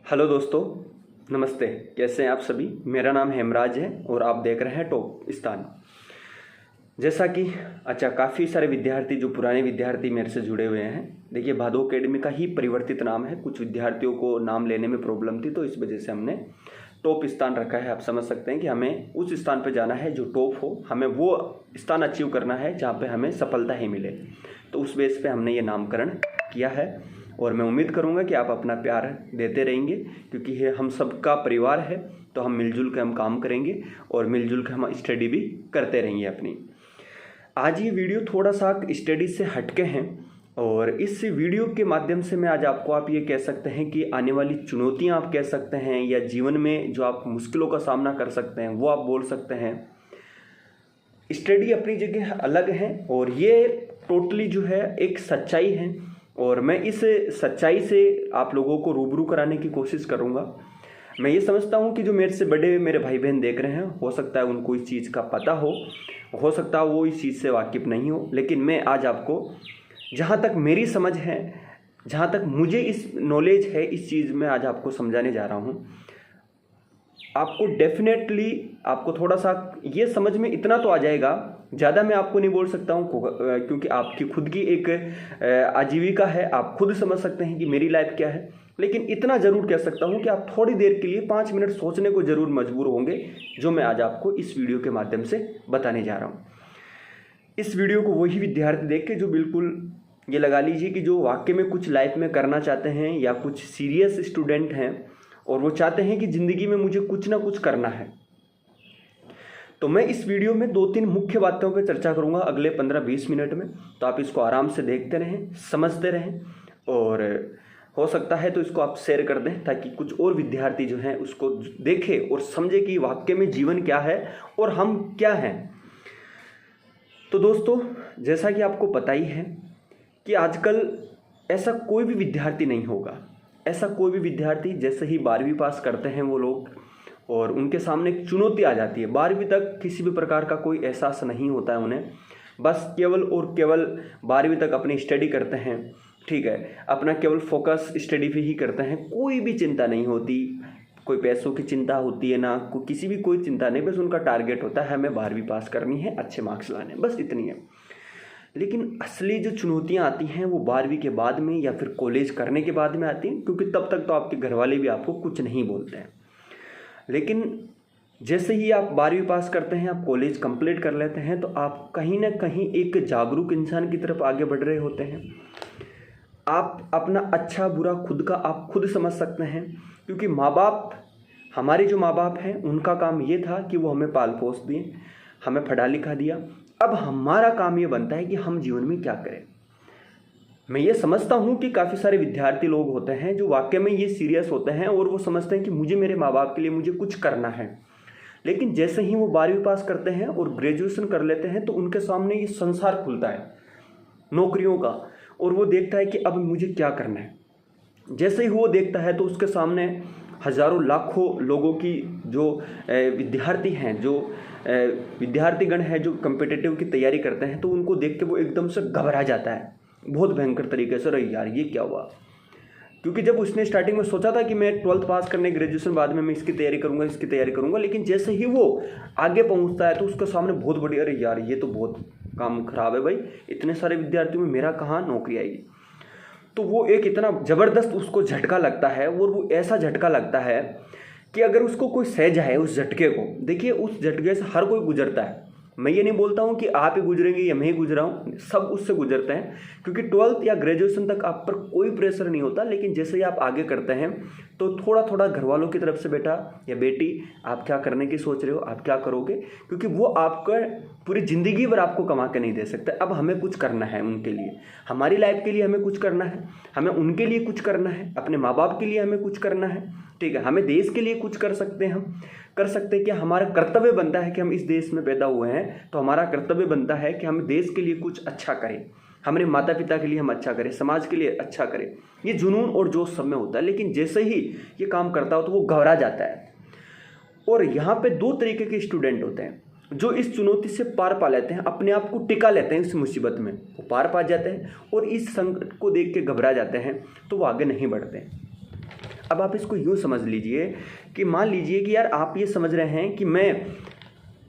Hello दोस्तों, नमस्ते। कैसे हैं आप सभी? मेरा नाम हेमराज है और आप देख रहे हैं टॉप स्थान। जैसा कि काफ़ी सारे विद्यार्थी जो पुराने विद्यार्थी मेरे से जुड़े हुए हैं, देखिए भादो अकेडमी का ही परिवर्तित नाम है। कुछ विद्यार्थियों को नाम लेने में प्रॉब्लम थी, तो इस वजह से हमने टॉप स्थान रखा है। आप समझ सकते हैं कि हमें उस स्थान पर जाना है जो टॉप हो, हमें वो स्थान अचीव करना है जहाँ पर हमें सफलता ही मिले। तो उस बेस पर हमने ये नामकरण किया है और मैं उम्मीद करूंगा कि आप अपना प्यार देते रहेंगे, क्योंकि ये हम सबका परिवार है। तो हम मिलजुल के हम काम करेंगे और मिलजुल के हम स्टडी भी करते रहेंगे अपनी। आज ये वीडियो थोड़ा सा स्टडी से हटके हैं और इस वीडियो के माध्यम से मैं आज आपको आप ये कह सकते हैं कि आने वाली चुनौतियां आप कह सकते हैं, या जीवन में जो आप मुश्किलों का सामना कर सकते हैं वो आप बोल सकते हैं। स्टडी अपनी जगह अलग है और ये टोटली जो है एक सच्चाई है, और मैं इस सच्चाई से आप लोगों को रूबरू कराने की कोशिश करूंगा। मैं ये समझता हूं कि जो मेरे से बड़े मेरे भाई बहन देख रहे हैं, हो सकता है उनको इस चीज़ का पता हो सकता है वो इस चीज़ से वाकिफ़ नहीं हो, लेकिन मैं आज आपको जहां तक मेरी समझ है, जहां तक मुझे इस नॉलेज है, इस चीज़ में आज आपको समझाने जा रहा हूँ। आपको डेफिनेटली आपको थोड़ा सा ये समझ में इतना तो आ जाएगा, ज़्यादा मैं आपको नहीं बोल सकता हूँ क्योंकि आपकी खुद की एक आजीविका है। आप खुद समझ सकते हैं कि मेरी लाइफ क्या है, लेकिन इतना ज़रूर कह सकता हूँ कि आप थोड़ी देर के लिए 5 मिनट सोचने को ज़रूर मजबूर होंगे, जो मैं आज आपको इस वीडियो के माध्यम से बताने जा रहा हूँ। इस वीडियो को वही विद्यार्थी देख के जो बिल्कुल ये लगा लीजिए कि जो वाकई में कुछ लाइफ में करना चाहते हैं, या कुछ सीरियस स्टूडेंट हैं और वो चाहते हैं कि ज़िंदगी में मुझे कुछ ना कुछ करना है। तो मैं इस वीडियो में 2-3 मुख्य बातों पर चर्चा करूंगा अगले 15-20 मिनट में। तो आप इसको आराम से देखते रहें, समझते रहें, और हो सकता है तो इसको आप शेयर कर दें ताकि कुछ और विद्यार्थी जो हैं उसको देखें और समझे कि वाकई में जीवन क्या है और हम क्या हैं। तो दोस्तों, जैसा कि आपको पता ही है कि आजकल ऐसा कोई भी विद्यार्थी नहीं होगा, ऐसा कोई भी विद्यार्थी जैसे ही 12वीं पास करते हैं वो लोग, और उनके सामने एक चुनौती आ जाती है। 12वीं तक किसी भी प्रकार का कोई एहसास नहीं होता है उन्हें, बस केवल और केवल 12वीं तक अपनी स्टडी करते हैं, ठीक है, अपना केवल फोकस स्टडी पे ही करते हैं। कोई भी चिंता नहीं होती, कोई पैसों की चिंता होती है ना, किसी भी कोई चिंता नहीं। बस उनका टारगेट होता है हमें 12वीं पास करनी है, अच्छे मार्क्स लाने, बस इतनी है। लेकिन असली जो चुनौतियां आती हैं वो 12वीं के बाद में या फिर कॉलेज करने के बाद में आती हैं, क्योंकि तब तक तो आपके घर वाले भी आपको कुछ नहीं बोलते हैं। लेकिन जैसे ही आप 12वीं पास करते हैं, आप कॉलेज कंप्लीट कर लेते हैं, तो आप कहीं ना कहीं एक जागरूक इंसान की तरफ आगे बढ़ रहे होते हैं। आप अपना अच्छा बुरा खुद का आप खुद समझ सकते हैं, क्योंकि माँ बाप, हमारे जो माँ बाप हैं, उनका काम ये था कि वो हमें पाल पोस दिए, हमें पढ़ा लिखा दिया। अब हमारा काम ये बनता है कि हम जीवन में क्या करें। मैं ये समझता हूँ कि काफ़ी सारे विद्यार्थी लोग होते हैं जो वाकई में ये सीरियस होते हैं और वो समझते हैं कि मुझे मेरे माँ बाप के लिए मुझे कुछ करना है। लेकिन जैसे ही वो 12वीं पास करते हैं और ग्रेजुएशन कर लेते हैं, तो उनके सामने ये संसार खुलता है नौकरियों का, और वो देखता है कि अब मुझे क्या करना है। जैसे ही वो देखता है तो उसके सामने हज़ारों लाखों लोगों की जो विद्यार्थी हैं, जो विद्यार्थीगण हैं, जो कम्पिटिटिव की तैयारी करते हैं, तो उनको देख के वो एकदम से घबरा जाता है बहुत भयंकर तरीके से। अरे यार, ये क्या हुआ? क्योंकि जब उसने स्टार्टिंग में सोचा था कि मैं 12th पास करने ग्रेजुएशन बाद में मैं इसकी तैयारी करूंगा, लेकिन जैसे ही वो आगे पहुंचता है तो उसके सामने बहुत बड़ी, अरे यार ये तो बहुत काम खराब है भाई, इतने सारे विद्यार्थियों में मेरा कहाँ नौकरी आएगी। तो वो एक इतना ज़बरदस्त उसको झटका लगता है, और वो ऐसा झटका लगता है कि अगर उसको कोई सह जाए उस झटके को, देखिए उस झटके से हर कोई गुजरता है। मैं ये नहीं बोलता हूँ कि आप ही गुजरेंगे या मैं ही गुजरा हूँ, सब उससे गुजरते हैं, क्योंकि 12th या ग्रेजुएशन तक आप पर कोई प्रेशर नहीं होता। लेकिन जैसे ही आप आगे करते हैं तो थोड़ा थोड़ा घर वालों की तरफ से, बेटा या बेटी आप क्या करने की सोच रहे हो, आप क्या करोगे, क्योंकि वो आपका पूरी ज़िंदगी भर आपको कमा के नहीं दे सकते। अब हमें कुछ करना है उनके लिए, हमारी लाइफ के लिए हमें कुछ करना है, हमें उनके लिए कुछ करना है, अपने माँ बाप के लिए हमें कुछ करना है, ठीक है, हमें देश के लिए कुछ कर सकते हैं। हम कर सकते हैं कि हमारा कर्तव्य बनता है कि हम इस देश में पैदा हुए हैं, तो हमारा कर्तव्य बनता है कि हम देश के लिए कुछ अच्छा करें, हमारे माता पिता के लिए हम अच्छा करें, समाज के लिए अच्छा करें। ये जुनून और जोश सब में होता है। लेकिन जैसे ही ये काम करता हो तो वो घबरा जाता है। और यहाँ पे 2 तरीके के स्टूडेंट होते हैं जो इस चुनौती से पार पा लेते हैं, अपने आप को टिका लेते हैं इस मुसीबत में, वो पार पा जाते हैं, और इस संकट को देख के घबरा जाते हैं तो वो आगे नहीं बढ़ते हैं। अब आप इसको यूँ समझ लीजिए कि मान लीजिए कि यार आप ये समझ रहे हैं कि मैं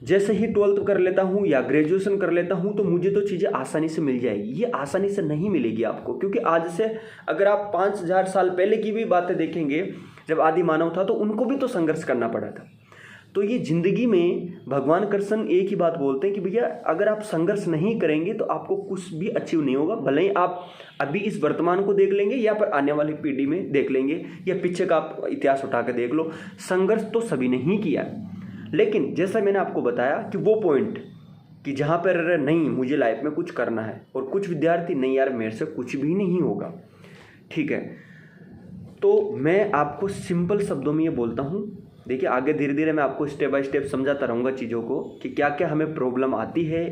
जैसे ही 12th कर लेता हूँ या ग्रेजुएशन कर लेता हूँ तो मुझे तो चीज़ें आसानी से मिल जाएगी। ये आसानी से नहीं मिलेगी आपको, क्योंकि आज से अगर आप 5000 साल पहले की भी बातें देखेंगे, जब आदि मानव था तो उनको भी तो संघर्ष करना पड़ा था। तो ये ज़िंदगी में भगवान कृष्ण एक ही बात बोलते हैं कि भैया अगर आप संघर्ष नहीं करेंगे तो आपको कुछ भी अचीव नहीं होगा। भले ही आप अभी इस वर्तमान को देख लेंगे या फिर आने वाली पीढ़ी में देख लेंगे या पीछे का आप इतिहास उठा कर देख लो, संघर्ष तो सभी ने ही किया। लेकिन जैसा मैंने आपको बताया कि वो पॉइंट कि जहाँ पर नहीं मुझे लाइफ में कुछ करना है, और कुछ विद्यार्थी नहीं यार मेरे से कुछ भी नहीं होगा, ठीक है। तो मैं आपको सिंपल शब्दों में ये बोलता हूँ, देखिए आगे धीरे धीरे मैं आपको स्टेप बाय स्टेप समझाता रहूँगा चीज़ों को कि क्या क्या हमें प्रॉब्लम आती है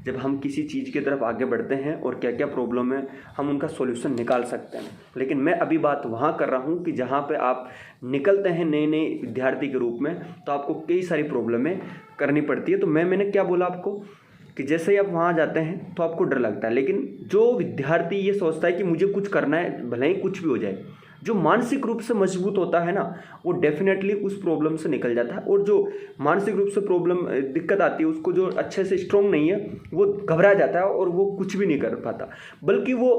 जब हम किसी चीज़ की तरफ आगे बढ़ते हैं, और क्या क्या प्रॉब्लम है हम उनका सॉल्यूशन निकाल सकते हैं। लेकिन मैं अभी बात वहाँ कर रहा हूँ कि जहाँ पे आप निकलते हैं नए नए विद्यार्थी के रूप में, तो आपको कई सारी प्रॉब्लमें करनी पड़ती है। तो मैंने क्या बोला आपको कि जैसे ही आप वहाँ जाते हैं तो आपको डर लगता है, लेकिन जो विद्यार्थी ये सोचता है कि मुझे कुछ करना है भले ही कुछ भी हो जाए, जो मानसिक रूप से मजबूत होता है ना, वो डेफिनेटली उस प्रॉब्लम से निकल जाता है। और जो मानसिक रूप से प्रॉब्लम दिक्कत आती है, उसको जो अच्छे से स्ट्रॉन्ग नहीं है, वो घबरा जाता है और वो कुछ भी नहीं कर पाता, बल्कि वो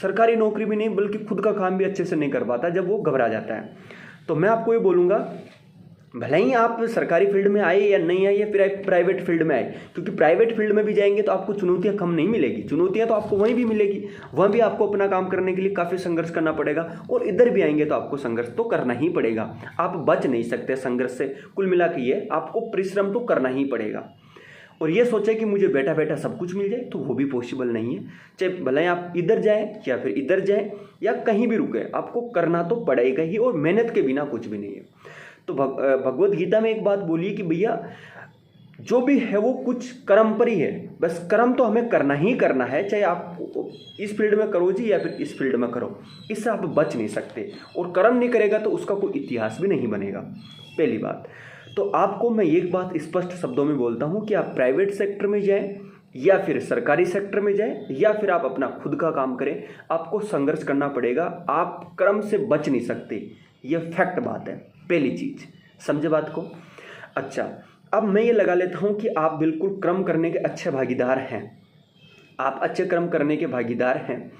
सरकारी नौकरी भी नहीं बल्कि खुद का काम भी अच्छे से नहीं कर पाता जब वो घबरा जाता है। तो मैं आपको ये बोलूँगा, भले ही आप सरकारी फील्ड में आए या नहीं आए या फिर प्राइवेट फील्ड में आए, क्योंकि प्राइवेट फील्ड में भी जाएंगे तो आपको चुनौतियां कम नहीं मिलेगी, चुनौतियां तो आपको वहीं भी मिलेगी, वहाँ भी आपको अपना काम करने के लिए काफ़ी संघर्ष करना पड़ेगा। और इधर भी आएंगे तो आपको संघर्ष तो करना ही पड़ेगा, आप बच नहीं सकते संघर्ष से। कुल मिला के ये आपको परिश्रम तो करना ही पड़ेगा। और ये सोचे कि मुझे बैठा बैठा सब कुछ मिल जाए, तो वो भी पॉसिबल नहीं है। चाहे भले ही आप इधर जाएं या फिर इधर जाएं या कहीं भी रुके, आपको करना तो पड़ेगा ही, और मेहनत के बिना कुछ भी नहीं है। तो भगवत गीता में एक बात बोली कि भैया जो भी है वो कुछ कर्म पर ही है, बस कर्म तो हमें करना ही करना है, चाहे आप इस फील्ड में करो जी या फिर इस फील्ड में करो, इससे आप बच नहीं सकते। और कर्म नहीं करेगा तो उसका कोई इतिहास भी नहीं बनेगा, पहली बात। तो आपको मैं एक बात स्पष्ट शब्दों में बोलता हूँ कि आप प्राइवेट सेक्टर में जाएं या फिर सरकारी सेक्टर में जाएं या फिर आप अपना खुद का काम करें, आपको संघर्ष करना पड़ेगा, आप कर्म से बच नहीं सकते, यह फैक्ट बात है। पहली चीज समझे बात को। अच्छा, अब मैं ये लगा लेता हूं कि आप बिल्कुल कर्म करने के अच्छे भागीदार हैं, आप अच्छे कर्म करने के भागीदार हैं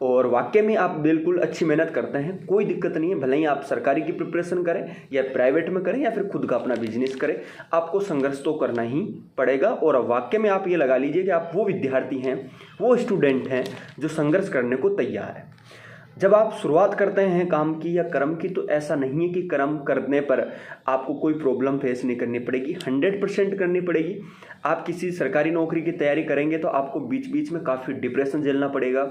और वाकई में आप बिल्कुल अच्छी मेहनत करते हैं, कोई दिक्कत नहीं है। भले ही आप सरकारी की प्रिपरेशन करें या प्राइवेट में करें या फिर खुद का अपना बिजनेस करें, आपको संघर्ष तो करना ही पड़ेगा। और वाकई में आप ये लगा लीजिए कि आप वो विद्यार्थी हैं, वो स्टूडेंट हैं जो संघर्ष करने को तैयार है। जब आप शुरुआत करते हैं काम की या कर्म की, तो ऐसा नहीं है कि कर्म करने पर आपको कोई प्रॉब्लम फेस नहीं करनी पड़ेगी, 100% करनी पड़ेगी। आप किसी सरकारी नौकरी की तैयारी करेंगे तो आपको बीच बीच में काफ़ी डिप्रेशन झेलना पड़ेगा,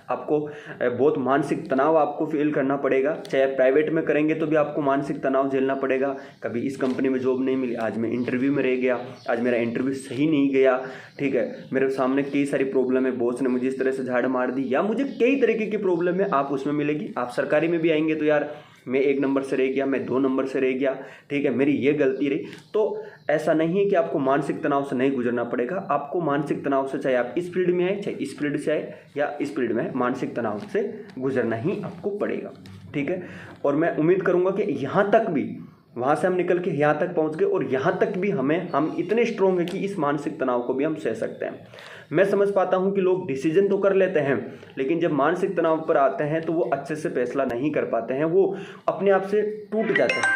आपको बहुत मानसिक तनाव आपको फील करना पड़ेगा। चाहे प्राइवेट में करेंगे तो भी आपको मानसिक तनाव झेलना पड़ेगा, कभी इस कंपनी में जॉब नहीं मिली, आज मैं इंटरव्यू में रह गया, आज मेरा इंटरव्यू सही नहीं गया, ठीक है, मेरे सामने कई सारी प्रॉब्लम है, बॉस ने मुझे इस तरह से झाड़ मार दी, या मुझे कई तरीके की प्रॉब्लम है, आप उसमें मिलेगी। आप सरकारी में भी आएंगे तो यार मैं 1 नंबर से रह गया, मैं 2 नंबर से रह गया, ठीक है, मेरी ये गलती रही। तो ऐसा नहीं है कि आपको मानसिक तनाव से नहीं गुजरना पड़ेगा, आपको मानसिक तनाव से, चाहे आप इस फील्ड में आए, चाहे इस फील्ड से आए या इस फील्ड में, मानसिक तनाव से गुजरना ही आपको पड़ेगा, ठीक है। और मैं उम्मीद करूँगा कि यहाँ तक भी, वहाँ से हम निकल के यहाँ तक पहुँच गए और यहाँ तक भी हम इतने स्ट्रोंग हैं कि इस मानसिक तनाव को भी हम सह सकते हैं। मैं समझ पाता हूँ कि लोग डिसीजन तो कर लेते हैं, लेकिन जब मानसिक तनाव पर आते हैं तो वो अच्छे से फैसला नहीं कर पाते हैं, वो अपने आप से टूट जाते हैं,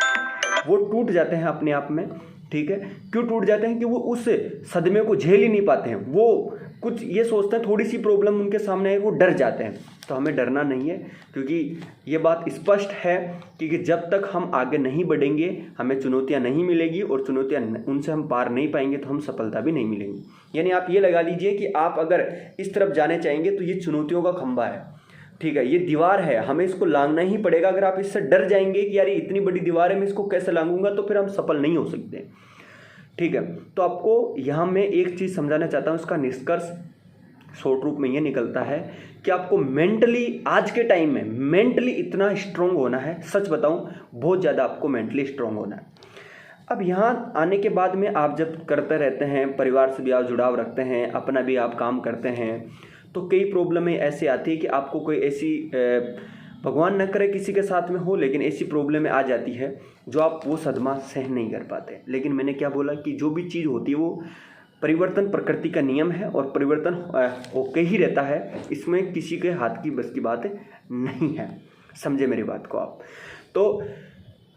वो टूट जाते हैं अपने आप में, ठीक है। क्यों टूट जाते हैं कि वो उस सदमे को झेल ही नहीं पाते हैं, वो कुछ ये सोचते हैं, थोड़ी सी प्रॉब्लम उनके सामने है वो डर जाते हैं। तो हमें डरना नहीं है, क्योंकि ये बात स्पष्ट है कि जब तक हम आगे नहीं बढ़ेंगे हमें चुनौतियां नहीं मिलेगी, और चुनौतियां उनसे हम पार नहीं पाएंगे तो हम सफलता भी नहीं मिलेंगी। यानी आप ये लगा लीजिए कि आप अगर इस तरफ जाने चाहेंगे तो ये चुनौतियों का खंभा है, ठीक है, ये दीवार है, हमें इसको लांघना ही पड़ेगा। अगर आप इससे डर जाएंगे कि यार ये इतनी बड़ी दीवार है, मैं इसको कैसे लांघूंगा, तो फिर हम सफल नहीं हो सकते, ठीक है। तो आपको यहाँ मैं एक चीज़ समझाना चाहता हूँ, इसका निष्कर्ष शॉर्ट रूप में ये निकलता है कि आपको मेंटली, आज के टाइम में मेंटली इतना स्ट्रांग होना है, सच बताऊँ बहुत ज़्यादा आपको मेंटली स्ट्रांग होना है। अब यहाँ आने के बाद में आप जब करते रहते हैं, परिवार से भी आप जुड़ाव रखते हैं, अपना भी आप काम करते हैं, तो कई प्रॉब्लमें ऐसी आती है कि आपको कोई ऐसी भगवान न करे किसी के साथ में हो, लेकिन ऐसी प्रॉब्लम आ जाती है जो आप वो सदमा सहन नहीं कर पाते। लेकिन मैंने क्या बोला कि जो भी चीज़ होती है वो परिवर्तन प्रकृति का नियम है और परिवर्तन होके ही रहता है, इसमें किसी के हाथ की बस की बात नहीं है। समझे मेरी बात को आप। तो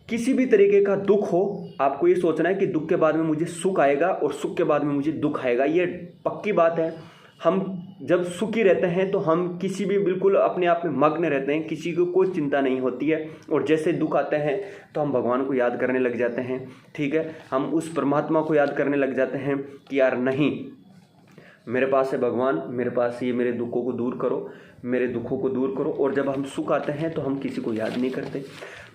किसी भी तरीके का दुख हो, आपको ये सोचना है कि दुख के बाद में मुझे सुख आएगा और सुख के बाद में मुझे दुख आएगा, ये पक्की बात है। हम जब सुखी रहते हैं तो हम किसी भी बिल्कुल अपने आप में मग्न रहते हैं, किसी को कोई चिंता नहीं होती है। और जैसे दुख आते हैं तो हम भगवान को याद करने लग जाते हैं, ठीक है। हम उस परमात्मा को याद करने लग जाते हैं कि यार नहीं, मेरे पास है भगवान, मेरे पास ये मेरे दुखों को दूर करो, मेरे दुखों को दूर करो। और जब हम सुख आते हैं तो हम किसी को याद नहीं करते।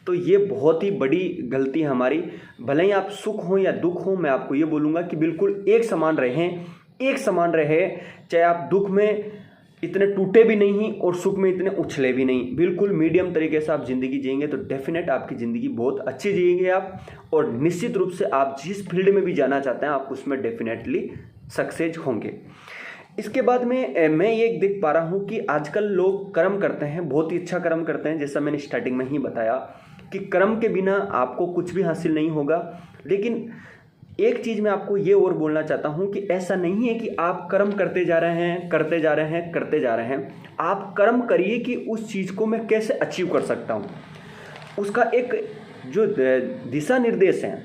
तो ये बहुत ही बड़ी गलती है हमारी। भले ही आप सुख हो या दुख हो, मैं आपको ये बोलूँगा कि बिल्कुल एक समान रहें, एक समान रहे। चाहे आप दुख में इतने टूटे भी नहीं और सुख में इतने उछले भी नहीं, बिल्कुल मीडियम तरीके से आप ज़िंदगी जिएंगे तो डेफिनेट आपकी ज़िंदगी बहुत अच्छी जिएंगे आप। और निश्चित रूप से आप जिस फील्ड में भी जाना चाहते हैं आप उसमें डेफिनेटली सक्सेस होंगे। इसके बाद में मैं ये देख पा रहा हूँ कि आजकल लोग कर्म करते हैं, बहुत ही अच्छा कर्म करते हैं। जैसा मैंने स्टार्टिंग में ही बताया कि कर्म के बिना आपको कुछ भी हासिल नहीं होगा। लेकिन एक चीज़ मैं आपको ये और बोलना चाहता हूँ कि ऐसा नहीं है कि आप कर्म करते जा रहे हैं, करते जा रहे हैं, करते जा रहे हैं। आप कर्म करिए कि उस चीज़ को मैं कैसे अचीव कर सकता हूँ, उसका एक जो दिशा निर्देश है,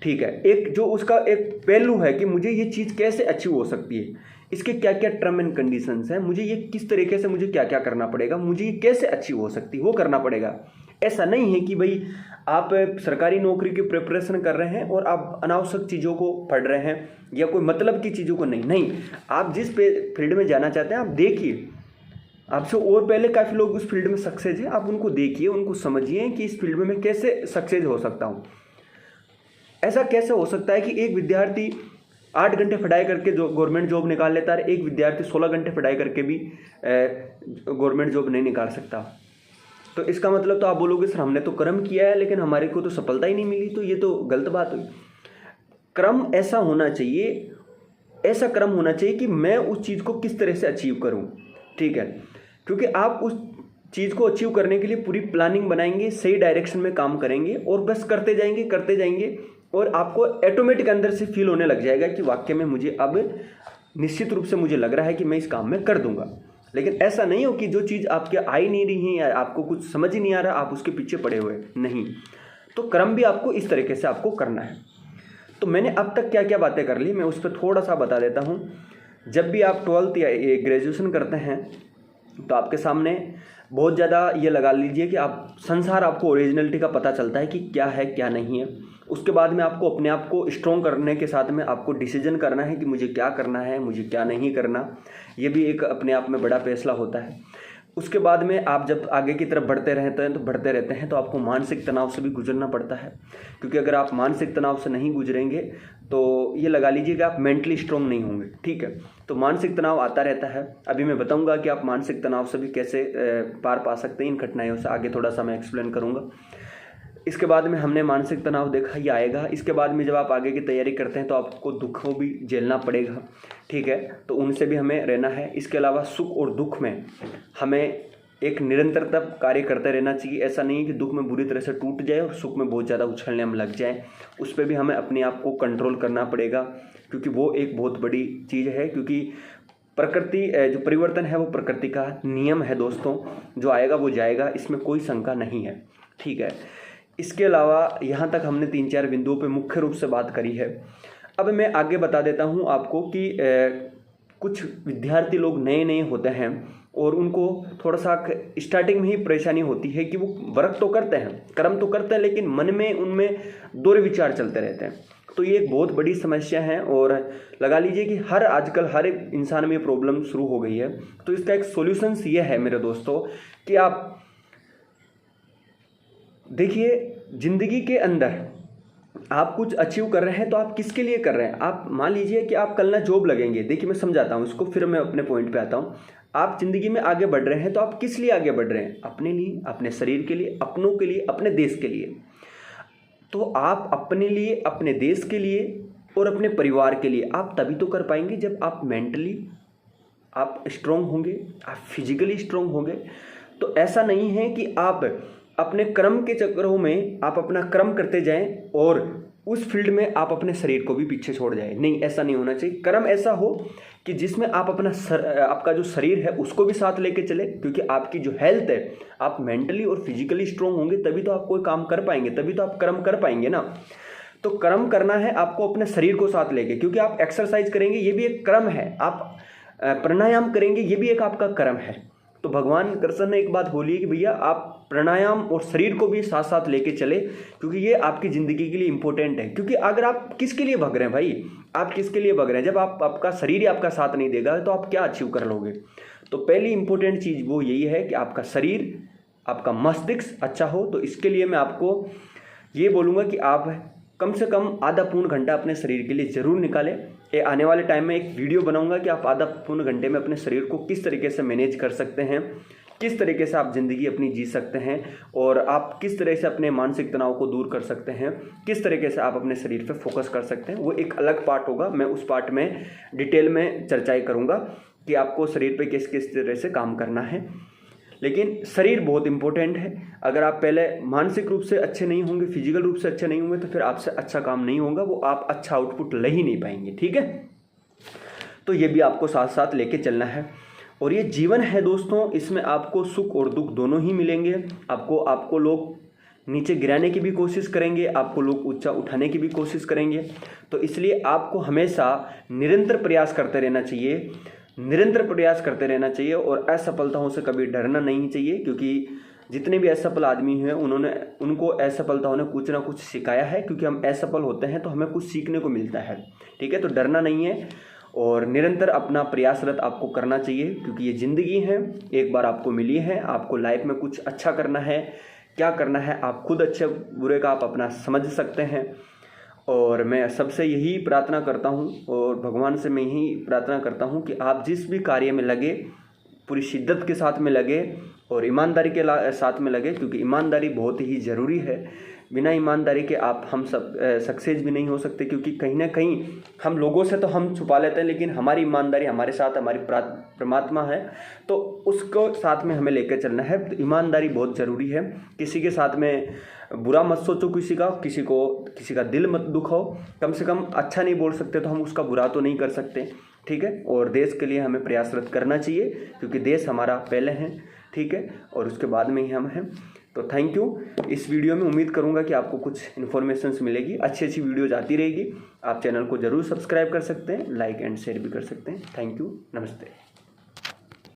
ठीक है, एक जो उसका एक पहलू है कि मुझे ये चीज़ कैसे अचीव हो सकती है, इसके क्या क्या टर्म एंड कंडीशंस हैं, मुझे ये किस तरीके से मुझे क्या क्या करना पड़ेगा, मुझे ये कैसे अचीव हो सकती है, वो करना पड़ेगा। ऐसा नहीं है कि भाई आप सरकारी नौकरी की प्रिपरेशन कर रहे हैं और आप अनावश्यक चीज़ों को पढ़ रहे हैं या कोई मतलब की चीज़ों को नहीं। आप जिस फील्ड में जाना चाहते हैं आप देखिए, आपसे और पहले काफ़ी लोग उस फील्ड में सक्सेस हैं, आप उनको देखिए, उनको समझिए कि इस फील्ड में मैं कैसे सक्सेस हो सकता हूँ। ऐसा कैसे हो सकता है कि एक विद्यार्थी 8 घंटे पढ़ाई करके जो गवर्नमेंट जॉब निकाल लेता है, एक विद्यार्थी 16 घंटे पढ़ाई करके भी गवर्नमेंट जॉब नहीं निकाल सकता। तो इसका मतलब तो आप बोलोगे सर हमने तो कर्म किया है लेकिन हमारे को तो सफलता ही नहीं मिली, तो ये तो गलत बात हुई। कर्म ऐसा होना चाहिए, ऐसा कर्म होना चाहिए कि मैं उस चीज़ को किस तरह से अचीव करूं, ठीक है। क्योंकि आप उस चीज़ को अचीव करने के लिए पूरी प्लानिंग बनाएंगे, सही डायरेक्शन में काम करेंगे और बस करते जाएंगे और आपको ऑटोमेटिक अंदर से फील होने लग जाएगा कि वाकई में मुझे अब निश्चित रूप से मुझे लग रहा है कि मैं इस काम में कर दूंगा। लेकिन ऐसा नहीं हो कि जो चीज़ आपके आ ही नहीं रही है या आपको कुछ समझ ही नहीं आ रहा, आप उसके पीछे पड़े हुए नहीं। तो कर्म भी आपको इस तरीके से आपको करना है। तो मैंने अब तक क्या क्या बातें कर ली, मैं उस पर थोड़ा सा बता देता हूँ। जब भी आप 12th या ग्रेजुएशन करते हैं तो आपके सामने बहुत ज़्यादा ये लगा लीजिए कि आप संसार आपको ओरिजिनलिटी का पता चलता है कि क्या है क्या नहीं है। उसके बाद में आपको अपने आप को स्ट्रॉन्ग करने के साथ में आपको डिसीजन करना है कि मुझे क्या करना है, मुझे क्या नहीं करना। ये भी एक अपने आप में बड़ा फैसला होता है। उसके बाद में आप जब आगे की तरफ बढ़ते रहते हैं तो आपको मानसिक तनाव से भी गुजरना पड़ता है। क्योंकि अगर आप मानसिक तनाव से नहीं गुजरेंगे तो ये लगा लीजिए कि आप मेंटली स्ट्रॉन्ग नहीं होंगे, ठीक है। तो मानसिक तनाव आता रहता है। अभी मैं बताऊंगा कि आप मानसिक तनाव से भी कैसे पार पा सकते हैं इन कठिनाइयों से, आगे थोड़ा सा मैं एक्सप्लेन करूँगा। इसके बाद में हमने मानसिक तनाव देखा, ये आएगा। इसके बाद में जब आप आगे की तैयारी करते हैं तो आपको दुखों भी झेलना पड़ेगा, ठीक है। तो उनसे भी हमें रहना है। इसके अलावा सुख और दुख में हमें एक निरंतरता कार्य करते रहना चाहिए। ऐसा नहीं है कि दुख में बुरी तरह से टूट जाए और सुख में बहुत ज़्यादा उछलने हम लग जाए। उस पर भी हमें अपने आप को कंट्रोल करना पड़ेगा, क्योंकि वो एक बहुत बड़ी चीज़ है। क्योंकि प्रकृति जो परिवर्तन है वो प्रकृति का नियम है दोस्तों, जो आएगा वो जाएगा, इसमें कोई शंका नहीं है, ठीक है। इसके अलावा यहाँ तक हमने 3-4 बिंदुओं पे मुख्य रूप से बात करी है। अब मैं आगे बता देता हूँ आपको कि कुछ विद्यार्थी लोग नए होते हैं और उनको थोड़ा सा स्टार्टिंग में ही परेशानी होती है कि वो वर्क तो करते हैं, कर्म तो करते हैं, लेकिन मन में उनमें दो विचार चलते रहते हैं। तो ये एक बहुत बड़ी समस्या है और लगा लीजिए कि आजकल हर एक इंसान में ये प्रॉब्लम शुरू हो गई है। तो इसका एक सॉल्यूशंस ये है मेरे दोस्तों कि आप देखिए, जिंदगी के अंदर आप कुछ अचीव कर रहे हैं तो आप किसके लिए कर रहे हैं। आप मान लीजिए कि आप कल ना जॉब लगेंगे। देखिए मैं समझाता हूँ इसको, फिर मैं अपने पॉइंट पे आता हूँ। आप जिंदगी में आगे बढ़ रहे हैं तो आप किस लिए आगे बढ़ रहे हैं? अपने लिए, अपने शरीर के लिए, अपनों के लिए, अपने देश के लिए। तो आप अपने लिए, अपने देश के लिए और अपने परिवार के लिए आप तभी तो कर पाएंगे जब आप मेंटली आप स्ट्रांग होंगे, आप फिजिकली स्ट्रांग होंगे। तो ऐसा नहीं है कि आप अपने कर्म के चक्करों में आप अपना कर्म करते जाएं और उस फील्ड में आप अपने शरीर को भी पीछे छोड़ जाएं। नहीं, ऐसा नहीं होना चाहिए। कर्म ऐसा हो कि जिसमें आप आपका जो शरीर है उसको भी साथ लेके चले, क्योंकि आपकी जो हेल्थ है, आप मेंटली और फिजिकली स्ट्रांग होंगे तभी तो आप कोई काम कर पाएंगे, तभी तो आप कर्म कर पाएंगे ना। तो कर्म करना है आपको अपने शरीर को साथ लेके, क्योंकि आप एक्सरसाइज करेंगे ये भी एक कर्म है, आप प्राणायाम करेंगे ये भी एक आपका कर्म है। तो भगवान कृष्ण ने एक बात बोली है कि भैया आप प्राणायाम और शरीर को भी साथ साथ लेके चले, क्योंकि ये आपकी ज़िंदगी के लिए इंपॉर्टेंट है। क्योंकि अगर आप किसके लिए भग रहे हैं भाई, आप किसके लिए भग रहे हैं, जब आपका शरीर ही आपका साथ नहीं देगा तो आप क्या अचीव कर लोगे। तो पहली इंपॉर्टेंट चीज़ वो यही है कि आपका शरीर, आपका मस्तिष्क अच्छा हो। तो इसके लिए मैं आपको ये बोलूँगा कि आप कम से कम आधा पूर्ण घंटा अपने शरीर के लिए ज़रूर निकालें। ये आने वाले टाइम में एक वीडियो बनाऊंगा कि आप आधा पूर्ण घंटे में अपने शरीर को किस तरीके से मैनेज कर सकते हैं, किस तरीके से आप ज़िंदगी अपनी जी सकते हैं और आप किस तरह से अपने मानसिक तनाव को दूर कर सकते हैं, किस तरीके से आप अपने शरीर पे फोकस कर सकते हैं। वो एक अलग पार्ट होगा, मैं उस पार्ट में डिटेल में चर्चाएँ करूँगा कि आपको शरीर पे किस किस तरह से काम करना है। लेकिन शरीर बहुत इंपॉर्टेंट है। अगर आप पहले मानसिक रूप से अच्छे नहीं होंगे, फिजिकल रूप से अच्छे नहीं होंगे, तो फिर आपसे अच्छा काम नहीं होगा, वो आप अच्छा आउटपुट ले ही नहीं पाएंगे। ठीक है, तो ये भी आपको साथ साथ लेके चलना है। और ये जीवन है दोस्तों, इसमें आपको सुख और दुख दोनों ही मिलेंगे। आपको लोग नीचे गिराने की भी कोशिश करेंगे, आपको लोग ऊंचा उठाने की भी कोशिश करेंगे। तो इसलिए आपको हमेशा निरंतर प्रयास करते रहना चाहिए, निरंतर प्रयास करते रहना चाहिए और असफलताओं से कभी डरना नहीं चाहिए। क्योंकि जितने भी असफल आदमी हैं उनको असफलताओं ने कुछ ना कुछ सिखाया है, क्योंकि हम असफल होते हैं तो हमें कुछ सीखने को मिलता है। ठीक है, तो डरना नहीं है और निरंतर अपना प्रयासरत आपको करना चाहिए, क्योंकि ये ज़िंदगी है, एक बार आपको मिली है, आपको लाइफ में कुछ अच्छा करना है। क्या करना है आप खुद अच्छे बुरे का आप अपना समझ सकते हैं। और मैं सबसे यही प्रार्थना करता हूँ और भगवान से मैं यही प्रार्थना करता हूँ कि आप जिस भी कार्य में लगे पूरी शिद्दत के साथ में लगे और ईमानदारी के साथ में लगे, क्योंकि ईमानदारी बहुत ही ज़रूरी है। बिना ईमानदारी के हम सब सक्सेस भी नहीं हो सकते, क्योंकि कहीं ना कहीं हम लोगों से तो हम छुपा लेते हैं, लेकिन हमारी ईमानदारी हमारे साथ हमारी परमात्मा है, तो उसको साथ में हमें लेकर चलना है। तो ईमानदारी बहुत ज़रूरी है। किसी के साथ में बुरा मत सोचो, किसी का दिल मत दुखाओ। कम से कम अच्छा नहीं बोल सकते तो हम उसका बुरा तो नहीं कर सकते। ठीक है, और देश के लिए हमें प्रयासरत करना चाहिए, क्योंकि देश हमारा पहले है। ठीक है, और उसके बाद में ही हम हैं। तो थैंक यू। इस वीडियो में उम्मीद करूंगा कि आपको कुछ इन्फॉर्मेशंस मिलेगी। अच्छी वीडियोज आती रहेगी। आप चैनल को ज़रूर सब्सक्राइब कर सकते हैं, लाइक एंड शेयर भी कर सकते हैं। थैंक यू, नमस्ते।